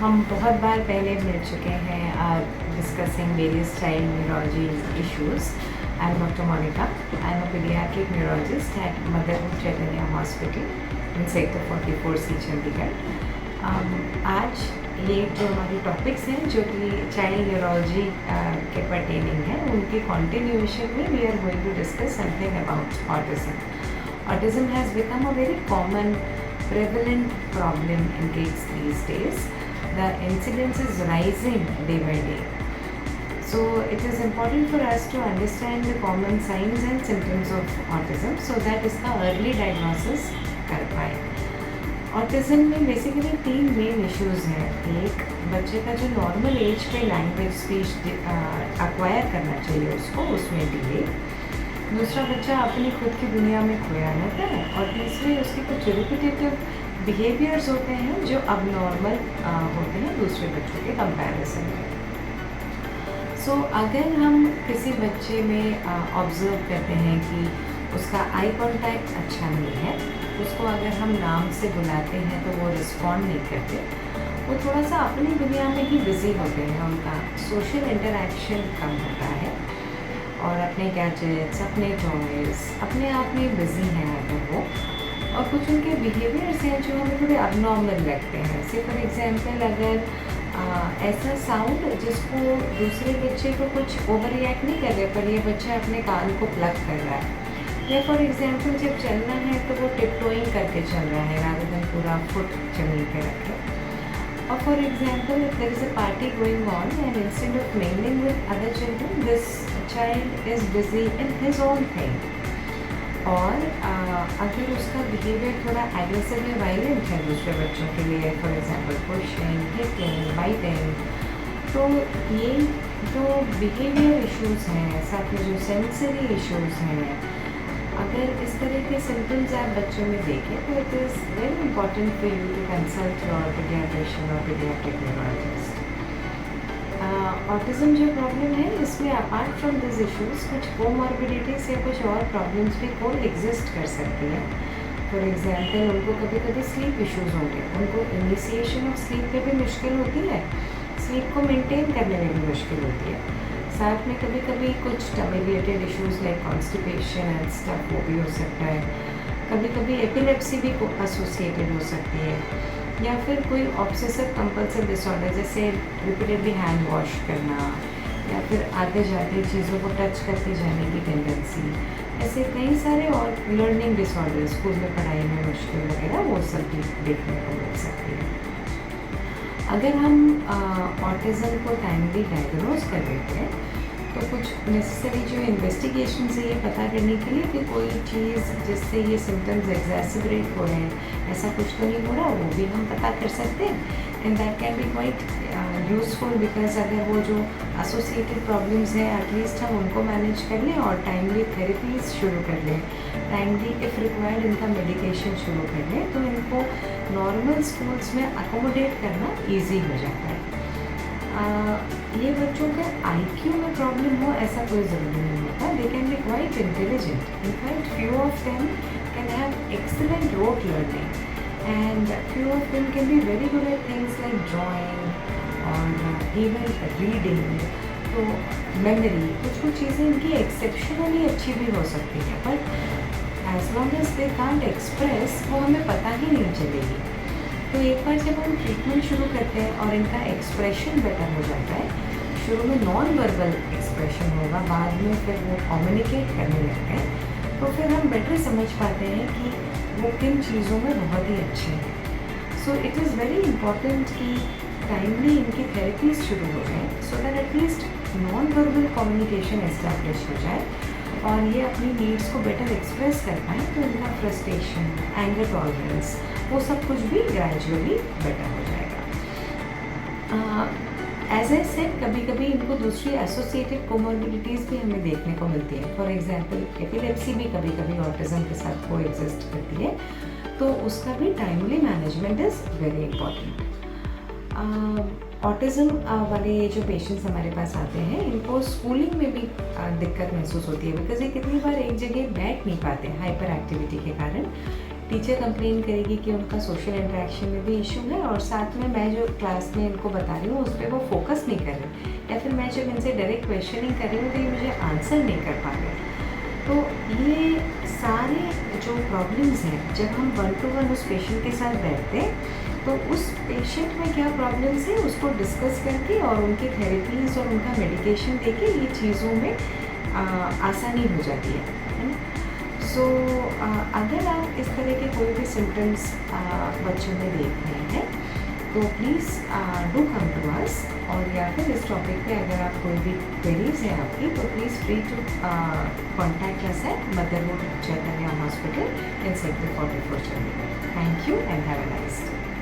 हम बहुत बार पहले मिल चुके हैं discussing various child neurology issues. I am doctor Monika. I am a paediatric neurologist at Motherhood Chaitanya hospital in sector 44 C Chandigarh. आज ये जो हमारे टॉपिक्स हैं जो कि चाइल्ड न्यूरोलॉजी के पर्टेनिंग हैं, उनके कॉन्टिन्यूएशन में we are going to discuss something about autism. Autism has become a very common, prevalent problem in kids these days. The incidence is rising day by day. So it is important for us to understand the common signs and symptoms of autism so that इसका early diagnosis कर पाए. Autism में basically 3 main issues हैं. एक, बच्चे का जो normal age पे language speech acquire करना चाहिए उसको, उसमें delay. दूसरा, बच्चा अपनी खुद की दुनिया में खोया रहता है. और तीसरे, उसके कुछ रिपीटेटिव बिहेवियर्स होते हैं जो अब नॉर्मल होते हैं दूसरे बच्चों के कंपैरिजन में. सो अगर हम किसी बच्चे में ऑब्ज़र्व करते हैं कि उसका आई कांटेक्ट अच्छा नहीं है, उसको अगर हम नाम से बुलाते हैं तो वो रिस्पॉन्ड नहीं करते, वो थोड़ा सा अपनी दुनिया में ही बिज़ी होते हैं, उनका सोशल इंटरेक्शन कम होता है और अपने गैजेट्स, अपने टॉयज़, अपने आप में बिज़ी हैं अगर वो, और कुछ उनके बिहेवियर्स हैं जो हमें थोड़े अबनॉर्मल लगते हैं. से फॉर एग्जांपल, अगर ऐसा साउंड जिसको दूसरे बच्चे को कुछ ओवर रिएक्ट नहीं कर रहे पर ये बच्चा अपने कान को प्लग कर रहा है, या फॉर एग्जांपल जब चलना है तो वो टिपटोइंग करके चल रहा है रादर देन पूरा फुट जमीन पे रखे. Or for example, if there is a party going on and instead of mingling with other children, this child is busy in his own thing. और अगर उसका बिहेवियर थोड़ा एग्रेसिव या वायलेंट है दूसरे बच्चों के लिए, for example pushing, hitting, biting, तो ये जो बिहेवियर इश्यूज़ हैं, साथ में जो सेंसरी इश्यूज़ हैं, अगर इस तरह के सिम्टम्स आप बच्चों में देखें तो it is very important for you to consult your paediatrician और पीडियाट्रिक न्यूरोलॉजिस्ट. ऑटिज़म जो प्रॉब्लम है, इसमें अपार्ट फ्रॉम दिस इश्यूज़ कुछ कोमॉर्बिडिटीज़ या कुछ और प्रॉब्लम्स भी को एग्जिस्ट कर सकती हैं. फॉर एग्जांपल, उनको कभी कभी स्लीप इश्यूज़ होंगे, उनको इनिशिएशन ऑफ स्लीप में भी मुश्किल होती है, स्लीप को मेंटेन करने में भी मुश्किल होती है. साथ में कभी कभी कुछ tummy related issues like constipation and stuff वो भी हो सकता है. कभी कभी एपिलेप्सी भी एसोसिएटेड हो सकती है, या फिर कोई ऑब्सेसिव कंपल्सिव डिसऑर्डर जैसे रिपीटेडली हैंड वॉश करना, या फिर आते जाते चीज़ों को टच करते जाने की टेंडेंसी. ऐसे कई सारे और लर्निंग डिसऑर्डर, स्कूल में पढ़ाई में मुश्किल वगैरह, वो सब भी देखने को मिल सकती है. अगर हम ऑटिज़म को टाइमली डायग्नोज कर देते हैं तो कुछ नेसेसरी जो इन्वेस्टिगेशन है ये पता करने के लिए कि कोई चीज़ जिससे ये सिम्टम्स एग्जैसिबरेट हो रहे हैं, ऐसा कुछ तो नहीं हो रहा, वो भी हम पता कर सकते हैं. And that can be quite useful because अगर वो जो एसोसिएटेड प्रॉब्लम्स हैं एटलीस्ट हम उनको मैनेज कर लें और टाइमली थेरेपीज शुरू कर लें, टाइमली इफ़ रिक्वायर्ड इनका मेडिकेशन शुरू कर लें, तो इनको नॉर्मल स्कूल्स में अकोमोडेट करना ईजी हो जाता है. ये बच्चों के IQ में प्रॉब्लम हो ऐसा कोई ज़रूरी नहीं होता. They can be quite intelligent. In fact few of them can have excellent rote learning and few of them can be very good at things like drawing और इवन रीडिंग. तो मेमोरी, कुछ चीज़ें इनकी एक्सेप्शनली अच्छी भी हो सकती हैं, but as long as they can't express वो हमें पता ही नहीं चलेगी. तो एक बार जब हम ट्रीटमेंट शुरू करते हैं और इनका एक्सप्रेशन बेटर हो जाता है, शुरू में नॉन वर्बल एक्सप्रेशन होगा, बाद में फिर वो कम्युनिकेट करने लगते हैं, तो फिर हम बेटर समझ पाते हैं कि वो किन चीज़ों में बहुत ही अच्छे हैं. So it is very important कि टाइमली इनकी थेरेपीज शुरू हो जाएँ so that at least non verbal communication establish हो जाए और ये अपनी नीड्स को बेटर एक्सप्रेस कर पाएँ, तो इनका फ्रस्ट्रेशन, एंगर टॉलरेंस, वो सब कुछ भी ग्रेजुअली बेटर हो जाएगा. एज ए सेड, कभी कभी इनको दूसरी एसोसिएटेड कोमॉर्बिडिटीज़ भी हमें देखने को मिलती है. फॉर एग्जांपल, एपिलेप्सी भी कभी कभी ऑटिज़म के साथ को एग्जिस्ट करती है, तो उसका भी timely management is very important. Autism वाले ये जो पेशेंट्स हमारे पास आते हैं, इनको स्कूलिंग में भी दिक्कत महसूस होती है बिकॉज ये कितनी बार एक जगह बैठ नहीं पाते हाइपर एक्टिविटी के कारण. टीचर कंप्लेन करेगी कि उनका सोशल इंटरेक्शन में भी इशू है, और साथ में मैं जो क्लास में इनको बता रही हूँ उस पर वो फोकस नहीं कर रहे, या फिर मैं जब इनसे डायरेक्ट क्वेश्चनिंग कर रही हूँ तो ये मुझे आंसर नहीं कर पा रहे। तो ये सारे जो प्रॉब्लम्स हैं, जब हम 1-to-1 उस पेशेंट के साथ बैठते हैं तो उस पेशेंट में क्या प्रॉब्लम्स है उसको डिस्कस करके और उनकी थेरेपीज़ और उनका मेडिकेशन देके ये चीज़ों में आसानी हो जाती है ना। सो अगर आप इस तरह के कोई भी सिम्टम्स बच्चों में देख रहे हैं तो please do come to us, और या फिर इस टॉपिक पे अगर आप कोई भी क्वेरीज है आपकी तो please free to contact us at Motherhood Chaitanya hospital in sector 44 Chandigarh. Thank you and have a nice day.